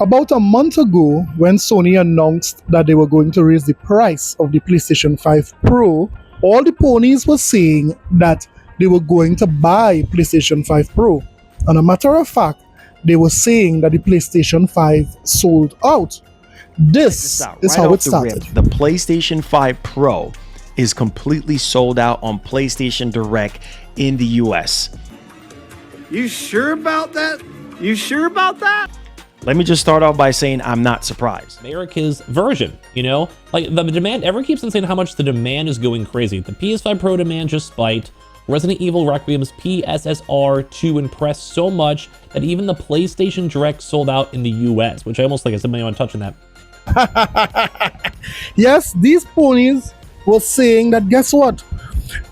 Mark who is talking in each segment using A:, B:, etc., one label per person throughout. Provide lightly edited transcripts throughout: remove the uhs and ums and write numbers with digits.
A: About a month ago, when Sony announced that they were going to raise the price of the PlayStation 5 Pro, all the ponies were saying that they were going to buy PlayStation 5 Pro. And a matter of fact, they were saying that the PlayStation 5 sold out. This is how it started.
B: The PlayStation 5 Pro is completely sold out on PlayStation Direct in the US.
C: You sure about that? You sure about that?
B: Let me just start off by saying I'm not surprised.
D: America's version, you know? Like, the demand, everyone keeps on saying how much the demand is going crazy. The PS5 Pro demand just spiked. Resident Evil Requiem's PSSR 2 impressed so much that even the PlayStation Direct sold out in the US, which I almost like I said, want to touch on that.
A: Yes, these ponies were saying that guess what?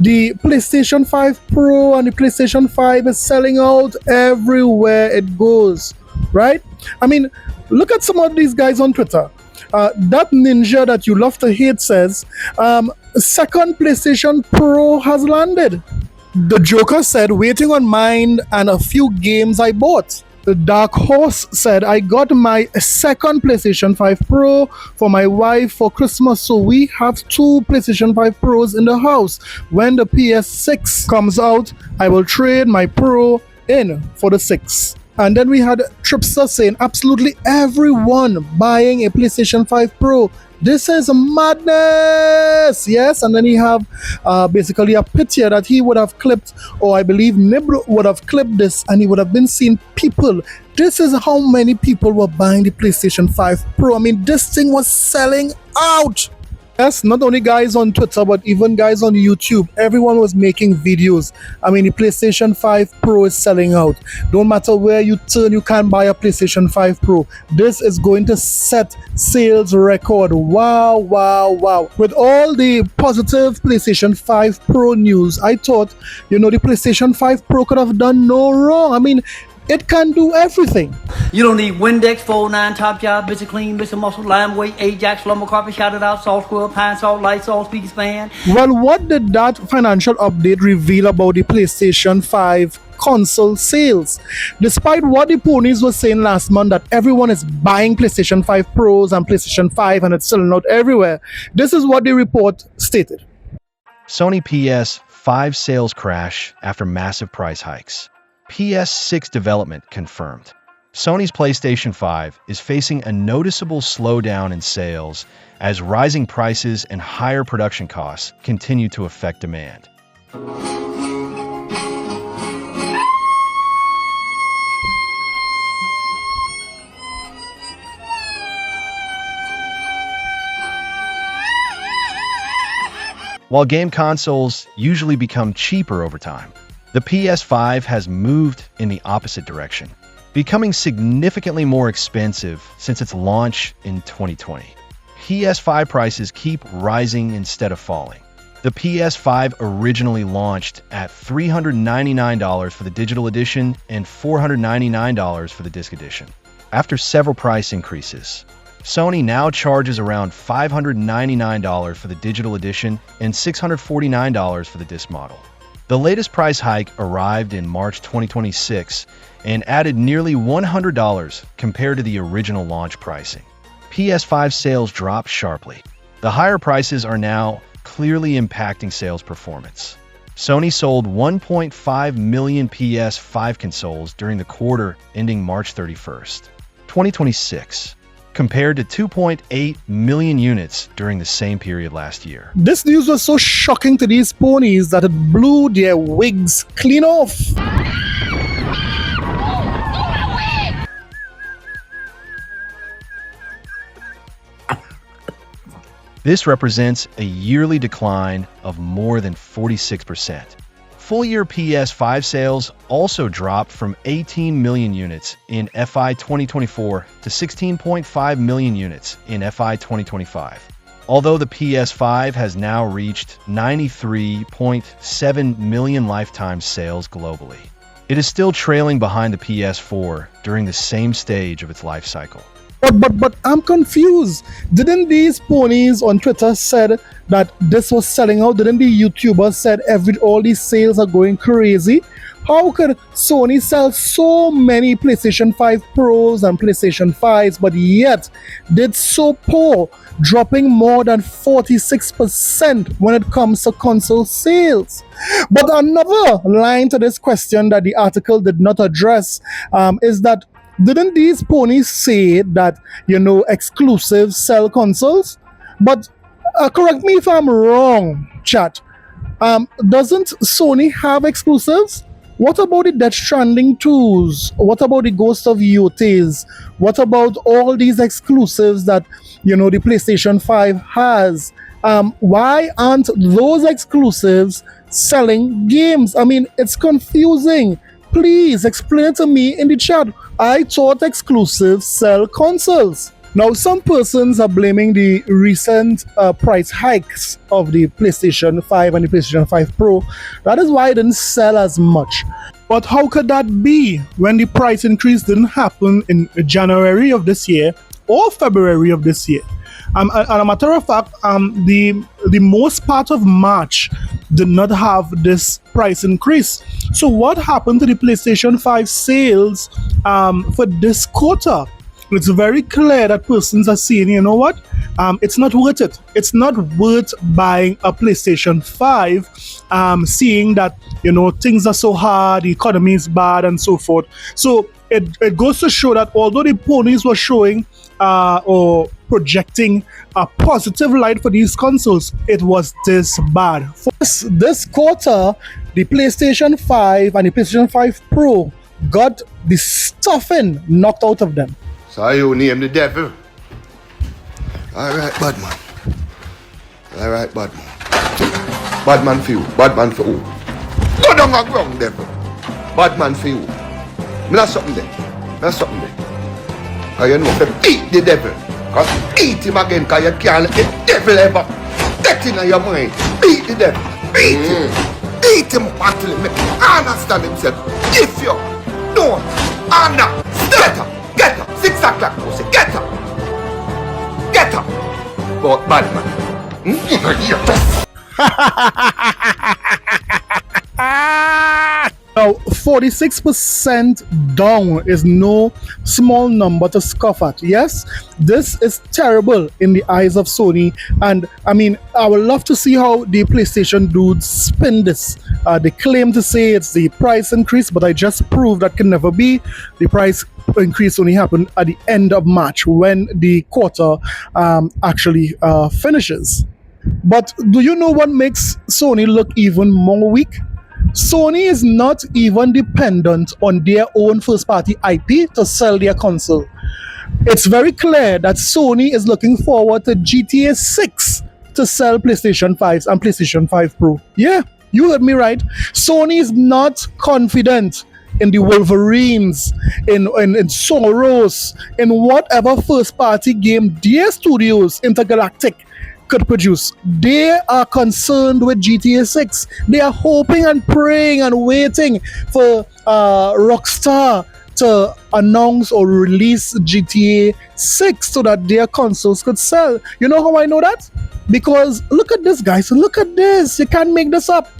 A: The PlayStation 5 Pro and the PlayStation 5 is selling out everywhere it goes, right? I mean, look at some of these guys on Twitter. That ninja that you love to hate says, second PlayStation Pro has landed. The Joker said, waiting on mine and a few games I bought. The Dark Horse said, I got my second PlayStation 5 Pro for my wife for Christmas, so we have two PlayStation 5 Pros in the house. When the PS6 comes out, I will trade my Pro in for the 6. And then we had Tripster saying, absolutely everyone buying a PlayStation 5 Pro. This is madness, yes. And then he have basically a picture that he would have clipped, or I believe Nibro would have clipped this, and he would have been seeing people. This is how many people were buying the PlayStation 5 Pro. I mean, this thing was selling out. Yes, not only guys on Twitter, but even guys on YouTube. Everyone was making videos. I mean, the PlayStation 5 Pro is selling out. Don't matter where you turn, you can't buy a PlayStation 5 Pro. This is going to set sales record. Wow, wow, wow. With all the positive PlayStation 5 Pro news, I thought, the PlayStation 5 Pro could have done no wrong. I mean, it can do everything.
E: You don't need Windex, 409, Top Job, Mr. Clean, Mr. Muscle, Lime Weight, Ajax, Lumber Carpet, Shout It Out, Salt Squirrel, Pine Salt, Light Salt, Speaker Span.
A: Well, what did that financial update reveal about the PlayStation 5 console sales? Despite what the ponies were saying last month that everyone is buying PlayStation 5 Pros and PlayStation 5 and it's selling out everywhere, this is what the report stated.
F: Sony PS5 sales crash after massive price hikes. PS6 development confirmed. Sony's PlayStation 5 is facing a noticeable slowdown in sales as rising prices and higher production costs continue to affect demand. While game consoles usually become cheaper over time, the PS5 has moved in the opposite direction, becoming significantly more expensive since its launch in 2020. PS5 prices keep rising instead of falling. The PS5 originally launched at $399 for the digital edition and $499 for the disc edition. After several price increases, Sony now charges around $599 for the digital edition and $649 for the disc model. The latest price hike arrived in March 2026 and added nearly $100 compared to the original launch pricing. PS5 sales dropped sharply. The higher prices are now clearly impacting sales performance. Sony sold 1.5 million PS5 consoles during the quarter ending March 31st, 2026. Compared to 2.8 million units during the same period last year.
A: This news was so shocking to these ponies that it blew their wigs clean off.
F: This represents a yearly decline of more than 46%. Full-year PS5 sales also dropped from 18 million units in FY 2024 to 16.5 million units in FY 2025. Although the PS5 has now reached 93.7 million lifetime sales globally, it is still trailing behind the PS4 during the same stage of its life cycle.
A: But I'm confused. Didn't these ponies on Twitter said that this was selling out? Didn't the YouTubers said all these sales are going crazy? How could Sony sell so many PlayStation 5 Pros and PlayStation 5s, but yet did so poor, dropping more than 46% when it comes to console sales? But another line to this question that the article did not address is that didn't these ponies say that, exclusives sell consoles? But correct me if I'm wrong, chat. Doesn't Sony have exclusives? What about the Death Stranding 2s? What about the Ghost of Yotes? What about all these exclusives that, the PlayStation 5 has? Why aren't those exclusives selling games? I mean, it's confusing. Please explain it to me in the chat. I thought exclusives sell consoles. Now, some persons are blaming the recent price hikes of the PlayStation 5 and the PlayStation 5 Pro. That is why it didn't sell as much. But how could that be when the price increase didn't happen in January of this year or February of this year? And a matter of fact, the most part of March did not have this price increase. So what happened to the PlayStation 5 sales for this quarter? It's very clear that persons are saying, you know what? It's not worth it. It's not worth buying a PlayStation 5, seeing that, things are so hard, the economy is bad, and so forth. So it goes to show that although the ponies were showing or projecting a positive light for these consoles, it was this bad. For this quarter, the PlayStation 5 and the PlayStation 5 Pro got the stuffing knocked out of them.
G: So you name the devil? Alright, bad man. Alright, bad man. Bad man for you. Bad man for who? Go down and ground, devil. Bad man for you. Me not something there. That's something there. Cause you know if you beat the devil. Cause beat him again, cause you can't let the devil ever get in your mind. Beat the devil. Beat him. Beat him until he understand himself. If you don't understand, get up. 6 o'clock, pussy. Get up. Get up. But bad man.
A: Now, 46% down is no small number to scoff at. Yes, this is terrible in the eyes of Sony. And I mean, I would love to see how the PlayStation dudes spin this. They claim to say it's the price increase, but I just proved that can never be. The price increase only happened at the end of March when the quarter actually finishes. But do you know what makes Sony look even more weak? Sony is not even dependent on their own first-party IP to sell their console. It's very clear that Sony is looking forward to GTA 6 to sell PlayStation 5s and PlayStation 5 Pro. Yeah, you heard me right. Sony is not confident in the Wolverines, in Soros, in whatever first-party game their studios, Intergalactic, could produce. They are concerned with GTA 6. They are hoping and praying and waiting for Rockstar to announce or release GTA 6 so that their consoles could sell. You know how I know that? Because look at this, guys. Look at this. You can't make this up.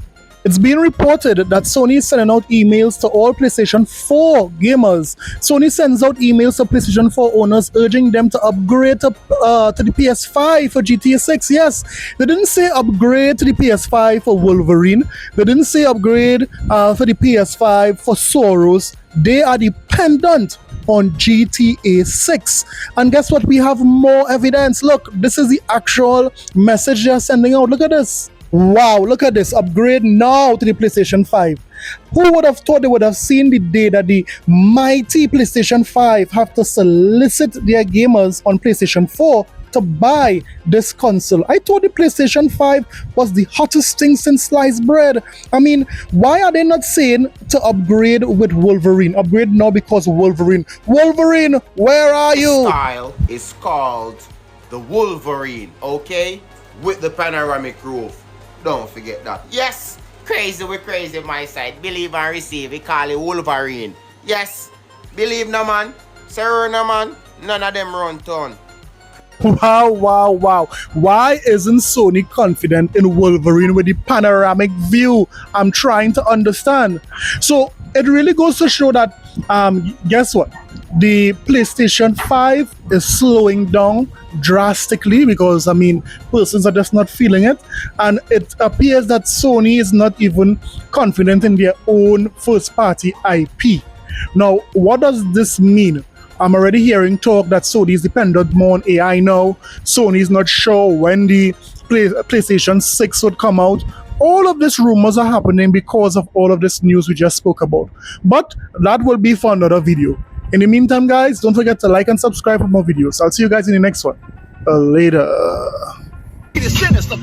A: It's being reported that Sony is sending out emails to all PlayStation 4 gamers. Sony sends out emails to PlayStation 4 owners urging them to upgrade to the PS5 for GTA 6. Yes, they didn't say upgrade to the PS5 for Wolverine. They didn't say upgrade for the PS5 for Soros. They are dependent on GTA 6. And guess what? We have more evidence. Look, this is the actual message they're sending out. Look at this. Wow, look at this. Upgrade now to the PlayStation 5. Who would have thought they would have seen the day that the mighty PlayStation 5 have to solicit their gamers on PlayStation 4 to buy this console? I thought the PlayStation 5 was the hottest thing since sliced bread. I mean, why are they not saying to upgrade with Wolverine? Upgrade now because Wolverine. Wolverine, where are you?
H: Style is called the Wolverine, okay? With the panoramic roof. Don't forget that. Yes, crazy we crazy my side. Believe and receive. We call it Wolverine. Yes, believe no man. Sir no man. None of them run town.
A: Wow, wow, wow. Why isn't Sony confident in Wolverine with the panoramic view? I'm trying to understand. So it really goes to show that, guess what? The PlayStation 5 is slowing down drastically because, I mean, persons are just not feeling it. And it appears that Sony is not even confident in their own first-party IP. Now, what does this mean? I'm already hearing talk that Sony is dependent more on AI now. Sony is not sure when the PlayStation 6 would come out. All of these rumors are happening because of all of this news we just spoke about. But that will be for another video. In the meantime, guys, don't forget to like and subscribe for more videos. I'll see you guys in the next one. Later.
I: Sinister.